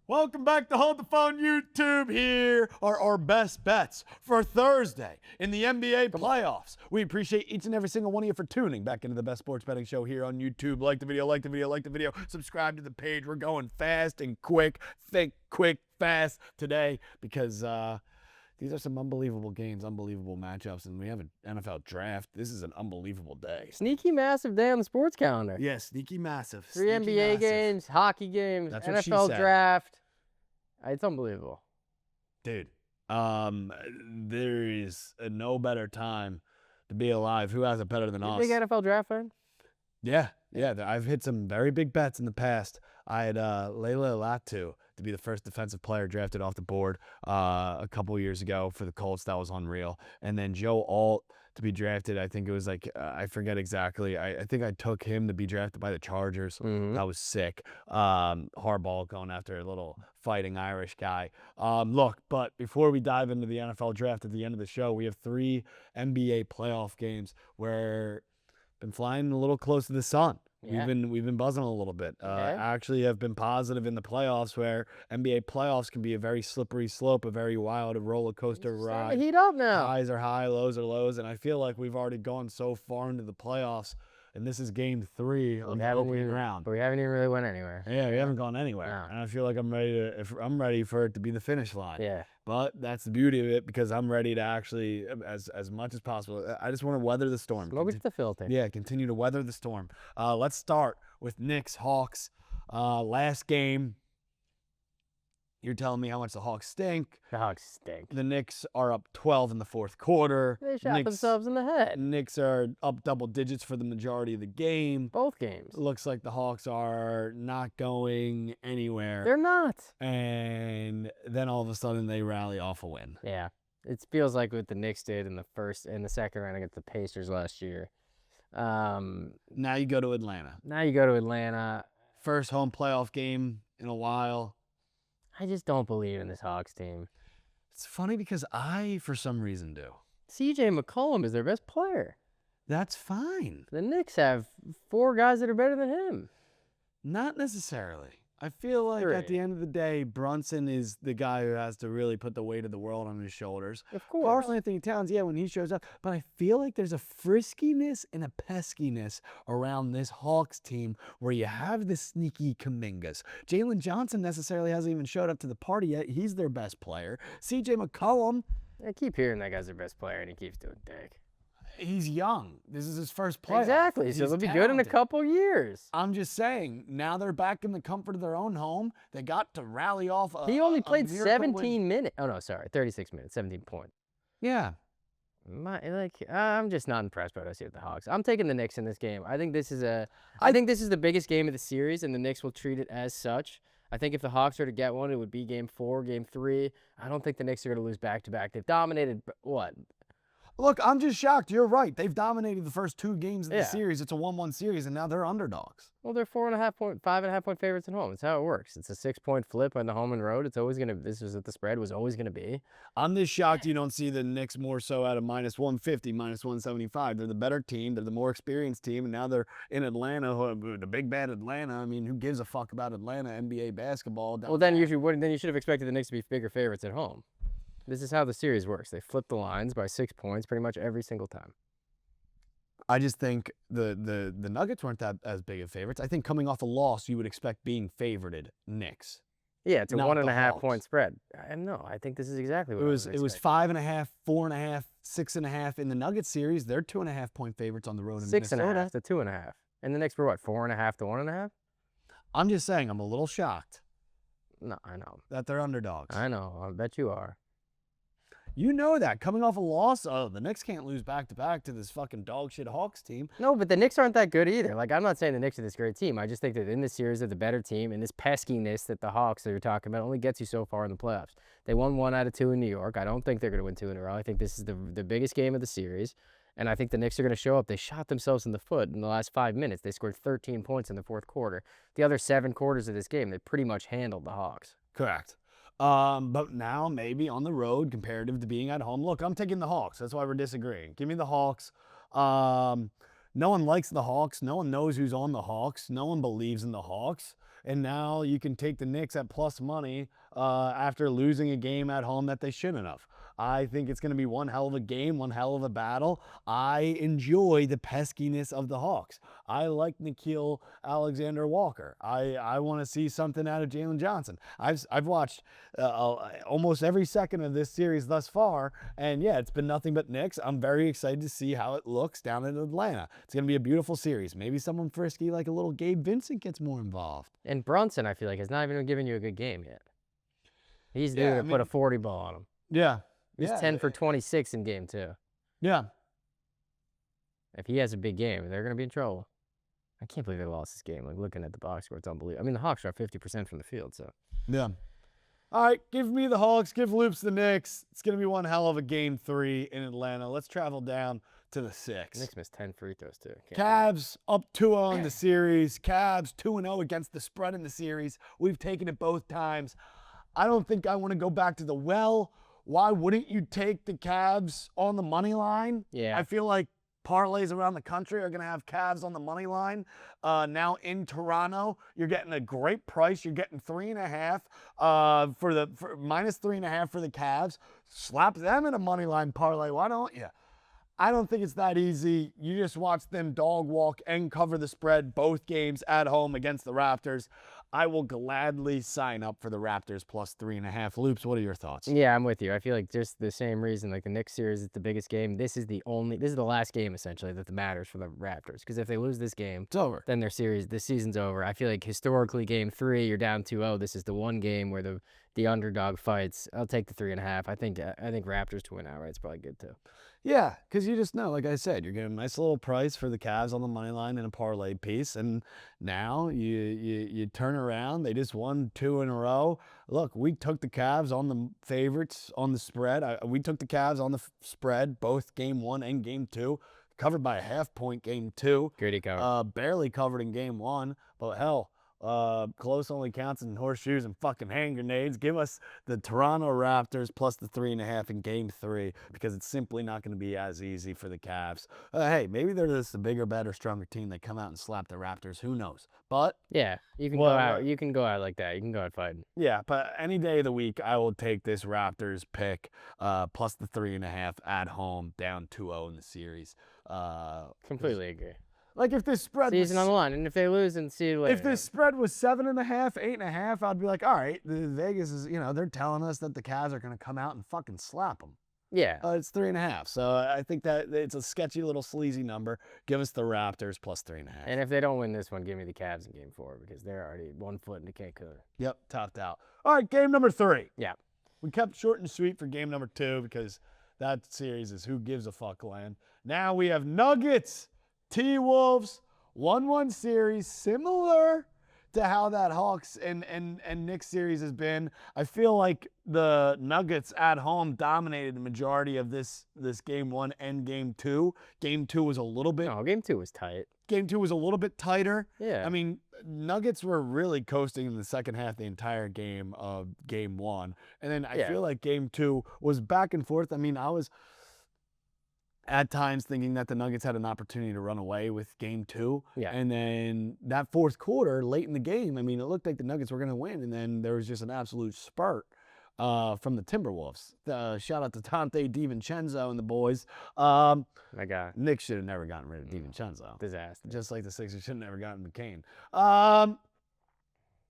Welcome back to Hold the Phone YouTube. Here are our best bets for Thursday in the NBA playoffs. We appreciate each and every single one of you for tuning back into the best sports betting show here on YouTube. Like the video. Subscribe to the page. We're going fast and quick. Think quick, fast today because these are some unbelievable games, unbelievable matchups, and we have an NFL draft. This is an unbelievable day. Sneaky massive day on the sports calendar. Yeah, sneaky massive. Three NBA games, hockey games, That's what NFL she said. draft. It's unbelievable. Dude, there is no better time to be alive. Who has it better than us? Big NFL draft fan? Yeah. I've hit some very big bets in the past. I had Layla Latu to be the first defensive player drafted off the board a couple years ago for the Colts. That was unreal. And then Joe Alt to be drafted. I think it was like, I forget exactly. I think I took him to be drafted by the Chargers. Mm-hmm. That was sick. Harbaugh going after a little fighting Irish guy. Look, but before we dive into the NFL draft at the end of the show, we have 3 NBA playoff games where been flying a little close to the sun. Yeah. We've been buzzing a little bit. Okay. Actually have been positive in the playoffs, where NBA playoffs can be a very slippery slope, a very wild roller coaster ride. Heat up now. Highs are high, lows are lows, and I feel like we've already gone so far into the playoffs, and this is game 3 of the opening round. But we haven't even really went anywhere. Yeah, we haven't gone anywhere, No. and I feel like I'm ready for it to be the finish line. Yeah. But that's the beauty of it, because I'm ready to actually, as much as possible. I just want to weather the storm. Smoke it to the filter. Yeah, continue to weather the storm. Let's start with Knicks-Hawks. Last game. You're telling me how much the Hawks stink. The Hawks stink. The Knicks are up 12 in the fourth quarter. They shot themselves in the head. Knicks are up double digits for the majority of the game. Both games. Looks like the Hawks are not going anywhere. They're not. And then all of a sudden they rally off a win. Yeah. It feels like what the Knicks did in the first and the second round against the Pacers last year. Now you go to Atlanta. First home playoff game in a while. I just don't believe in this Hawks team. It's funny because I, for some reason, do. CJ McCollum is their best player. That's fine. The Knicks have 4 guys that are better than him. Not necessarily. I feel like at the end of the day, Brunson is the guy who has to really put the weight of the world on his shoulders. Of course. Carl Anthony Towns, yeah, when he shows up. But I feel like there's a friskiness and a peskiness around this Hawks team where you have the sneaky Kumingas. Jalen Johnson necessarily hasn't even showed up to the party yet. He's their best player. CJ McCollum. I keep hearing that guy's their best player, and he keeps doing dick. He's young. This is his first playoff. Exactly. So they'll be good in a couple years. I'm just saying, now they're back in the comfort of their own home. They got to rally off He only played 17 minutes. Oh, no, sorry. 36 minutes, 17 points. Yeah. I'm just not impressed by what I see with the Hawks. I'm taking the Knicks in this game. I think this is the biggest game of the series, and the Knicks will treat it as such. I think if the Hawks are to get one, it would be game 4, game 3. I don't think the Knicks are going to lose back-to-back. They've dominated, what? Look, I'm just shocked. You're right. They've dominated the first 2 games of the series. It's a 1-1 series, and now they're underdogs. Well, they're 5.5 point favorites at home. That's how it works. It's a 6-point flip on the home and road. It's always this is what the spread was always going to be. I'm just shocked you don't see the Knicks more so at a -150, -175. They're the better team. They're the more experienced team, and now they're in Atlanta, the big bad Atlanta. I mean, who gives a fuck about Atlanta NBA basketball? Well, then you should have expected the Knicks to be bigger favorites at home. This is how the series works. They flip the lines by 6 points pretty much every single time. I just think the Nuggets weren't that as big of favorites. I think coming off a loss, you would expect being favorited Knicks. Yeah, it's a 1.5 point spread. I think this is exactly what it was 5.5, 4.5, 6.5 in the Nuggets series. They're 2.5 point favorites on the road in Minnesota. 6.5 to 2.5. And the Knicks were what, 4.5 to 1.5? I'm just saying, I'm a little shocked. No, I know that they're underdogs. I know. I bet you are. You know that. Coming off a loss, the Knicks can't lose back-to-back to this fucking dog shit Hawks team. No, but the Knicks aren't that good either. Like, I'm not saying the Knicks are this great team. I just think that in this series they're the better team, and this peskiness that the Hawks that you're talking about only gets you so far in the playoffs. They won 1 out of 2 in New York. I don't think they're going to win 2 in a row. I think this is the biggest game of the series, and I think the Knicks are going to show up. They shot themselves in the foot in the last 5 minutes. They scored 13 points in the fourth quarter. The other 7 quarters of this game, they pretty much handled the Hawks. Correct. But now maybe on the road comparative to being at home. Look, I'm taking the Hawks. That's why we're disagreeing. Give me the Hawks. No one likes the Hawks. No one knows who's on the Hawks. No one believes in the Hawks. and now you can take the Knicks at plus money after losing a game at home that they shouldn't have. I think it's going to be one hell of a game, one hell of a battle. I enjoy the peskiness of the Hawks. I like Nickeil Alexander-Walker. I want to see something out of Jalen Johnson. I've watched almost every second of this series thus far, and yeah, it's been nothing but Knicks. I'm very excited to see how it looks down in Atlanta. It's going to be a beautiful series. Maybe someone frisky like a little Gabe Vincent gets more involved. And Brunson, I feel like, has not even given you a good game yet. He's due to put a 40 ball on him. Yeah. He's 10 for 26 in game 2. Yeah. If he has a big game, they're going to be in trouble. I can't believe they lost this game. Like, looking at the box score, it's unbelievable. I mean, the Hawks are 50% from the field, so. Yeah. All right, give me the Hawks, give Loops the Knicks. It's going to be one hell of a game 3 in Atlanta. Let's travel down to the 6. Knicks missed 10 free throws, too. Cavs up 2-0 in the series. Cavs 2-0 against the spread in the series. We've taken it both times. I don't think I want to go back to the well. Why wouldn't you take the Cavs on the money line? Yeah. I feel like parlays around the country are going to have Cavs on the money line. Now in Toronto, you're getting a great price. You're getting 3.5 for minus 3.5 for the Cavs. Slap them in a money line parlay. Why don't you? I don't think it's that easy. You just watch them dog walk and cover the spread both games at home against the Raptors. I will gladly sign up for the Raptors plus 3.5. Loops, what are your thoughts? Yeah, I'm with you. I feel like just the same reason, like the Knicks series is the biggest game. This is the last game essentially that matters for the Raptors. Because if they lose this game, It's over. Then this season's over. I feel like historically, game 3, you're down 2-0. This is the one game where the underdog fights. I'll take the 3.5. I think Raptors to win outright is probably good too. Yeah, because you just know, like I said, you're getting a nice little price for the Cavs on the money line in a parlay piece, and now you turn around. They just won 2 in a row. Look, we took the Cavs on the favorites on the spread. We took the Cavs on the spread both game 1 and game 2. Covered by a half-point game 2. Gritty cover. Barely covered in game 1, but hell. Close only counts in horseshoes and fucking hand grenades. Give us the Toronto Raptors plus the 3.5 in game 3 because it's simply not going to be as easy for the Cavs. Hey, maybe they're just a bigger, better, stronger team. They come out and slap the Raptors. Who knows? But yeah, you can go out. You can go out like that. You can go out fighting. Yeah, but any day of the week, I will take this Raptors pick plus the 3.5 at home, down 2-0 in the series. Completely agree. Like if this spread season on the line, and if they lose, and see you later. If this spread was 7.5, 8.5, I'd be like, all right, the Vegas is, they're telling us that the Cavs are going to come out and fucking slap them. Yeah. It's 3.5, so I think that it's a sketchy little sleazy number. Give us the Raptors plus 3.5. And if they don't win this one, give me the Cavs in game 4 because they're already 1 foot into Cancun. Yep, topped out. All right, game number 3. Yeah. We kept short and sweet for game number 2 because that series is who gives a fuck land. Now we have Nuggets. T-Wolves, 1-1 series, similar to how that Hawks and Knicks series has been. I feel like the Nuggets at home dominated the majority of this game 1 and game 2. Game 2 was a little bit... No, game 2 was tight. Game 2 was a little bit tighter. Yeah. I mean, Nuggets were really coasting in the second half the entire game of game 1. And then I feel like game 2 was back and forth. I mean, I was... at times thinking that the Nuggets had an opportunity to run away with game 2. Yeah. And then that fourth quarter, late in the game, I mean, it looked like the Nuggets were going to win. And then there was just an absolute spurt from the Timberwolves. Shout out to Dante DiVincenzo and the boys. My God. Knicks should have never gotten rid of DiVincenzo. Disaster. Just like the Sixers should have never gotten McCain.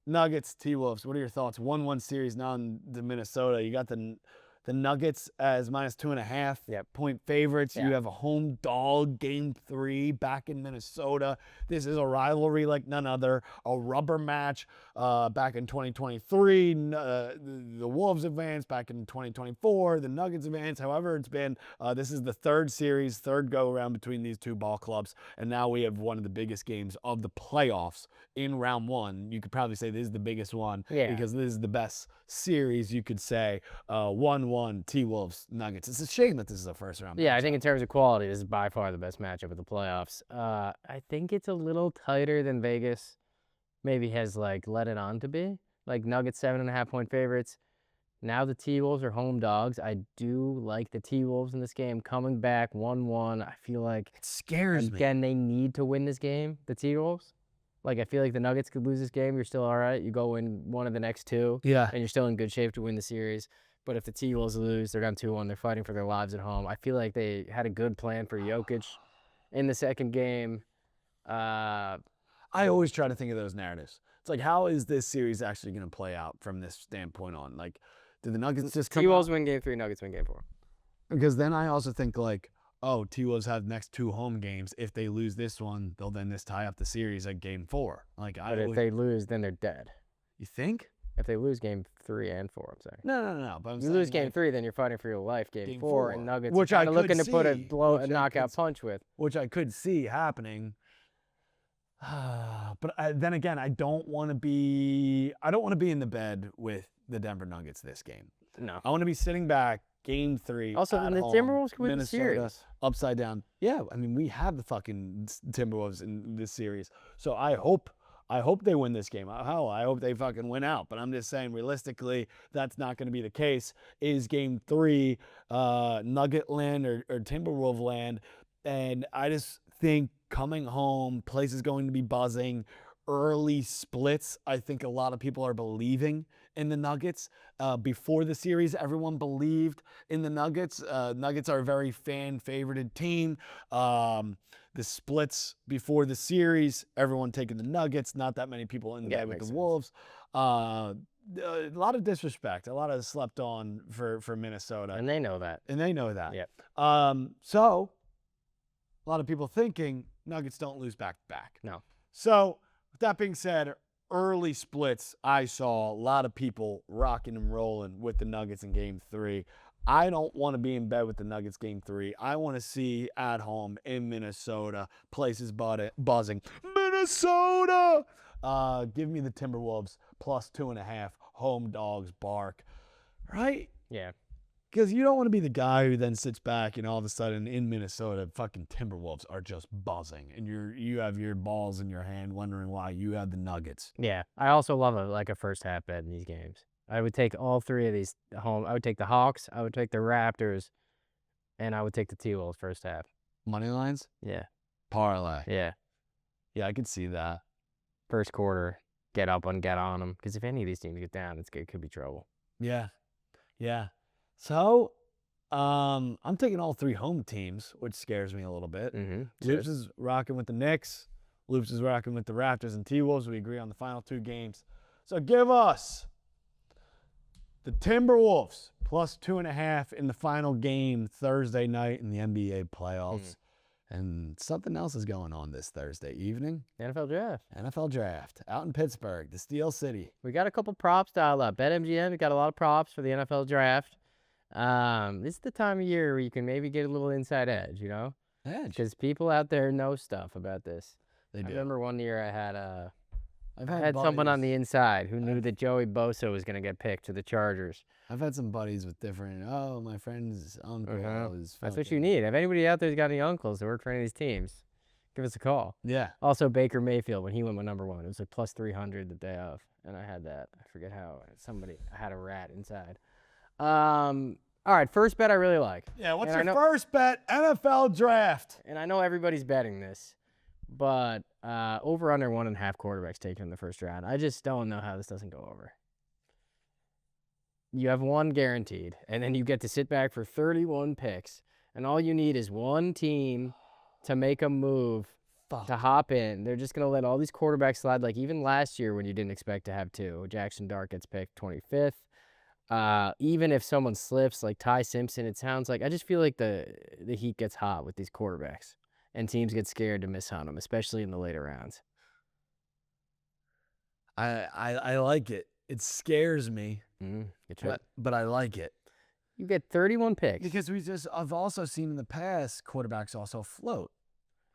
Nuggets, T-Wolves, what are your thoughts? 1-1 series now in Minnesota. You got the Nuggets as minus 2.5 point favorites. Yeah. You have a home dog game 3 back in Minnesota. This is a rivalry like none other. A rubber match back in 2023. The Wolves advanced back in 2024. The Nuggets advanced. However it's been, this is the third go around between these two ball clubs. And now we have one of the biggest games of the playoffs in round 1. You could probably say this is the biggest one because this is the best series, you could say. 1-1 T-Wolves Nuggets. It's a shame that this is a first round match. Yeah, I think in terms of quality, this is by far the best matchup of the playoffs. I think it's a little tighter than Vegas maybe has let it on to be. Like Nuggets 7.5 point favorites. Now the T-Wolves are home dogs. I do like the T-Wolves in this game coming back 1-1. I feel like it scares me. Again, they need to win this game, the T-Wolves. Like, I feel like the Nuggets could lose this game. You're still all right. You go win one of the next two. Yeah. And you're still in good shape to win the series. But if the T-Wolves lose, they're down 2-1. They're fighting for their lives at home. I feel like they had a good plan for Jokic in the second game. I always try to think of those narratives. It's like, how is this series actually going to play out from this standpoint on? Like, do the Nuggets just come T-Wolves out? win game 3, Nuggets win game 4. Because then I also think, like, oh, T-Wolves have next 2 home games. If they lose this one, they'll then just tie up the series at game 4. Like, But if they lose, then they're dead. You think? If they lose game 3 and 4, I'm saying. No. But You lose game 3, then you're fighting for your life. Game 4, and Nuggets which are I kind of could looking to put see, a knockout punch with. Which I could see happening. But then again, I don't want to be in the bed with the Denver Nuggets this game. No. I want to be sitting back, game 3. Also, at then the home, Timberwolves could win the Minnesota, series. Upside down. Yeah, I mean, we have the fucking Timberwolves in this series. So I hope they win this game. Hell, I hope they fucking win out. But I'm just saying, realistically, that's not going to be the case. Is game 3 Nugget land or Timberwolves land? And I just think coming home, place is going to be buzzing. Early splits, I think a lot of people are believing in the Nuggets. Before the series, everyone believed in the Nuggets. Nuggets are a very fan-favorited team. The splits before the series, everyone taking the Nuggets. Not that many people in bed with the Wolves. A lot of disrespect. A lot of slept on for Minnesota. And they know that. Yeah. So, a lot of people thinking Nuggets don't lose back-to-back. No. So, with that being said, early splits, I saw a lot of people rocking and rolling with the Nuggets in game 3. I don't want to be in bed with the Nuggets game 3. I want to see at home in Minnesota, places buzzing. Minnesota! Give me the Timberwolves plus 2.5. Home dogs bark. Right? Yeah. Because you don't want to be the guy who then sits back and all of a sudden in Minnesota, fucking Timberwolves are just buzzing. And you have your balls in your hand wondering why you had the Nuggets. Yeah. I also love a first half bet in these games. I would take all 3 of these home. I would take the Hawks. I would take the Raptors. And I would take the T-Wolves first half. Money lines? Yeah. Parlay. Yeah. Yeah, I could see that. First quarter, get up and get on them. Because if any of these teams get down, it could be trouble. Yeah. Yeah. So, I'm taking all 3 home teams, which scares me a little bit. Loops is rocking with the Knicks. Loops is rocking with the Raptors and T-Wolves. We agree on the final 2 games. So give us the Timberwolves plus 2.5 in the final game Thursday night in the NBA playoffs. And something else is going on this Thursday evening. NFL draft. NFL draft out in Pittsburgh, the Steel City. We got a couple props dialed up. BetMGM, we got a lot of props for the NFL draft. This is the time of year where you can maybe get a little inside edge, you know? Edge. Because people out there know stuff about this. They do. I remember one year I had I've had someone on the inside who knew that Joey Bosa was going to get picked to the Chargers. I've had some buddies with different, my friend's uncle is That's what you need. If anybody out there's got any uncles that work for any of these teams, give us a call. Yeah. Also, Baker Mayfield, when he went with number 1, it was like plus 300 the day of. And I had that. I forget how. I had a rat inside. All right, first bet I really like. Yeah, what's your first bet? NFL draft. And I know everybody's betting this, but over under 1.5 quarterbacks taken in the first round. I just don't know how this doesn't go over. You have 1 guaranteed, and then you get to sit back for 31 picks, and all you need is 1 team to make a move to hop in. They're just going to let all these quarterbacks slide, like even last year when you didn't expect to have 2. Jackson Dart gets picked 25th. Even if someone slips, like Ty Simpson, it sounds like, I just feel like the heat gets hot with these quarterbacks, and teams get scared to miss on them, especially in the later rounds. I like it. It scares me, but I like it. You get 31 picks. Because I've also seen in the past quarterbacks also float.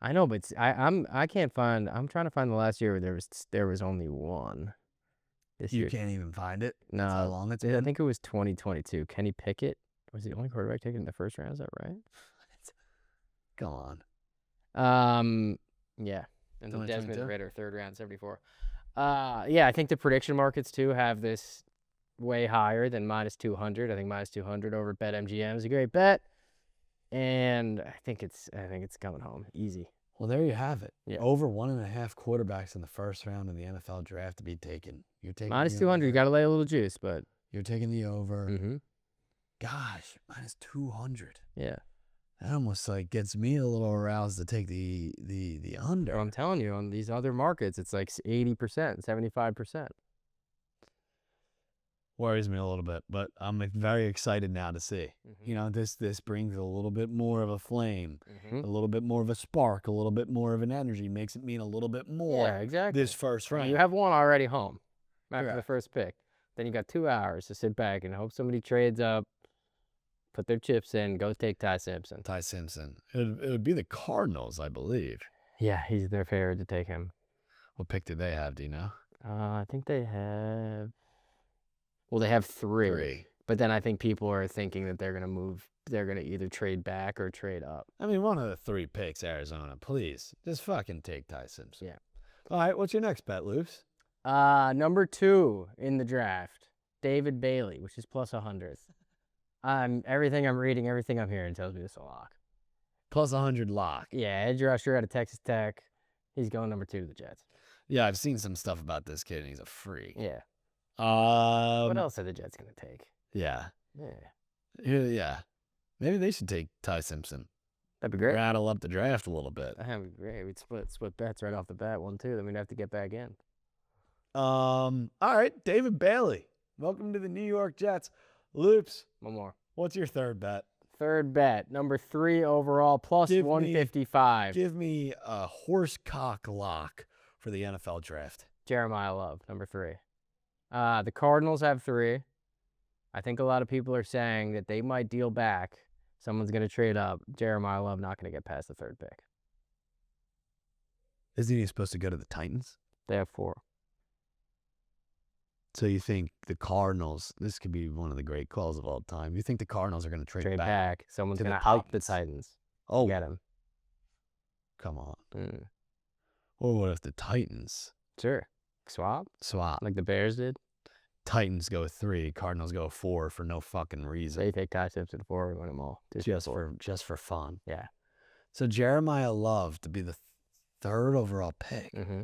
I know, but I'm trying to find the last year where there was only 1. This year. You can't even find it? No. That's how long it's been? I think it was 2022. Kenny Pickett was the only quarterback taken in the first round. Is that right? Come on. Yeah. And then Desmond Ridder, 3rd round, 74. Yeah, I think the prediction markets too have this way higher than minus 200. I think minus 200 over BetMGM is a great bet, and I think it's coming home easy. Well, there you have it. Yeah. Over 1.5 quarterbacks in the first round in the NFL draft to be taken. You're taking Minus the 200. You over. got to lay a little juice, but. You're taking the over. Mm-hmm. Gosh, minus 200. Yeah. That almost like gets me a little aroused to take the under. I'm telling you, on these other markets, it's like 80%, 75%. Worries me a little bit, but I'm very excited now to see. Mm-hmm. You know, this brings a little bit more of a flame, Mm-hmm. a little bit more of a spark, a little bit more of an energy. Makes it mean a little bit more. Yeah, exactly. This first I mean, round. you have one already home after the Correct. first pick. Then you got 2 hours to sit back and hope somebody trades up, put their chips in, go take Ty Simpson. Ty Simpson. It would be the Cardinals, I believe. Yeah, he's their favorite to take him. What pick do they have? Do you know? I think they have. Well, they have 3. 3. But then I think people are thinking that they're going to move. They're going to either trade back or trade up. I mean, one of the 3 picks, Arizona. Please, just fucking take Ty Simpson. Yeah. All right, what's your next bet, Loops? Number 2 in the draft, David Bailey, which is plus 100. Everything I'm reading, everything I'm hearing tells me this is a lock. Plus 100 lock. Yeah, edge rusher out of Texas Tech. He's going number 2 to the Jets. Yeah, I've seen some stuff about this kid, and he's a freak. Yeah. What What else are the Jets going to take? Yeah. Yeah. Yeah. Maybe they should take Ty Simpson. That'd be great. Rattle up the draft a little bit. That'd be great. We'd split bets right off the bat, 1-2. Then we'd have to get back in. All right, David Bailey. Welcome to the New York Jets. Loops, One more. what's your third bet? Third bet, number 3 overall, plus Give me- 155. Give me a horsecock lock for the NFL draft. Jeremiyah Love, number 3. The Cardinals have 3. I think a lot of people are saying that they might deal back. Someone's going to trade up. Jeremiyah Love not going to get past the 3rd pick. Isn't he supposed to go to the Titans? They have 4. So you think the Cardinals, this could be one of the great calls of all time. You think the Cardinals are going to trade back? back. Someone's to going the to hike the Titans. Titans. Oh, Get him. come on. Mm. Or what if the Titans Sure. Swap? swap? Like the Bears did? Titans go 3, Cardinals go 4 for no fucking reason. They take Ty Simpson 4. We win them all. Just for fun. Yeah. So Jeremiyah Love to be the 3rd overall pick. Mm-hmm.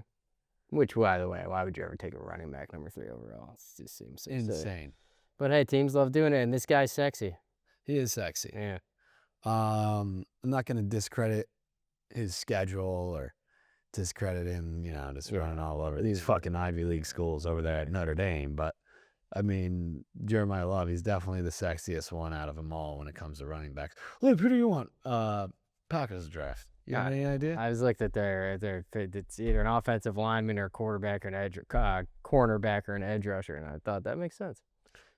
Which, by the way, why would you ever take a running back number 3 overall? It just seems so silly. Insane. But hey, teams love doing it, and this guy's sexy. He is sexy. Yeah. I'm not going to discredit his schedule or discredit him, just running all over these fucking Ivy League schools over there at Notre Dame. But, I mean, Jeremiyah Love, he's definitely the sexiest one out of them all when it comes to running backs. Luke, who do you want? Packers draft. You have any idea? I was looked at it's either an offensive lineman or a quarterback or an edge, cornerback or an edge rusher, and I thought that makes sense.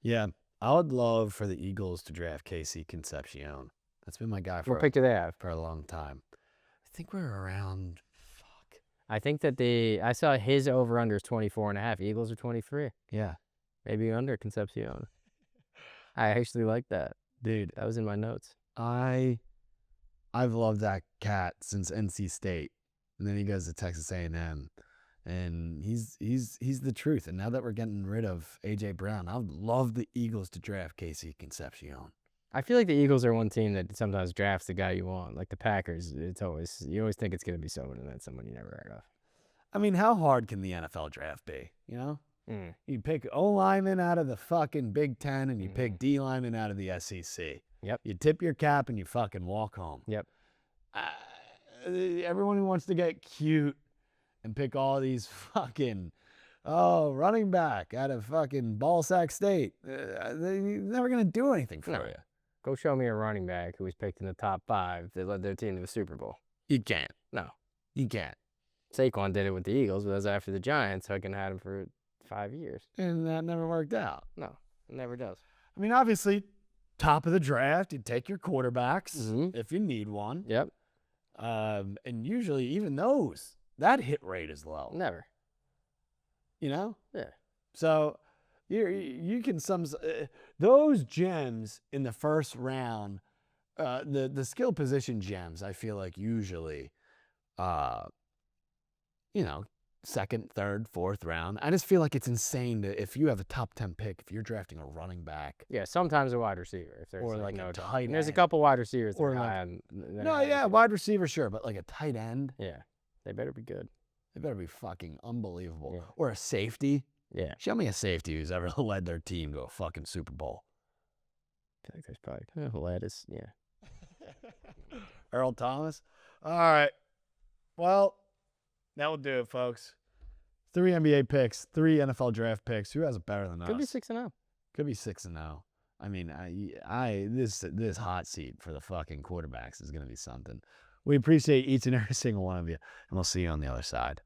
Yeah, I would love for the Eagles to draft Casey Concepcion. That's been my guy What pick do they have? for a long time. I think we're around. Fuck. I think that I saw his over under is 24.5. Eagles are 23. Yeah, Maybe under Concepcion. I actually like that. dude. That was in my notes. I've loved that cat since NC State, and then he goes to Texas A&M, and he's the truth. And now that we're getting rid of AJ Brown, I would love the Eagles to draft Casey Concepcion. I feel like the Eagles are one team that sometimes drafts the guy you want. Like the Packers, you always think it's going to be someone, and then someone you never heard of. I mean, how hard can the NFL draft be? You pick O lineman out of the fucking Big Ten, and you pick D lineman out of the SEC. Yep. You tip your cap and you fucking walk home. Yep. Everyone who wants to get cute and pick all these fucking running back out of fucking Ballsack State, they're never gonna do anything for you. Go show me a running back who was picked in the top 5 that led their team to the Super Bowl. You can't. No. You can't. Saquon did it with the Eagles, but that was after the Giants, so I can had him for 5 years. And that never worked out. No, it never does. I mean, obviously, top of the draft, you take your quarterbacks if you need one. Yep. And usually, even those, that hit rate is low. Never. Yeah. So you can those gems in the first round, the skill position gems. I feel like usually, second, third, fourth round. I just feel like it's insane to, if you have a top 10 pick, if you're drafting a running back. Yeah, sometimes a wide receiver. If there's Or like no a tight and there's a end. couple wide receivers. Or that like- high on- that are No, high yeah, receivers. wide receiver, sure, but like a tight end, Yeah, they better be good. they better be fucking unbelievable. Yeah. Or a safety. Yeah, Show me a safety who's ever led their team to a fucking Super Bowl. I feel like there's probably lettuce. Yeah. Earl Thomas. All right. Well, that will do it, folks. 3 NBA picks, 3 NFL draft picks. Who has it better than us? Could be 6-0. Could be 6-0. I mean, this hot seat for the fucking quarterbacks is going to be something. We appreciate each and every single one of you, and we'll see you on the other side.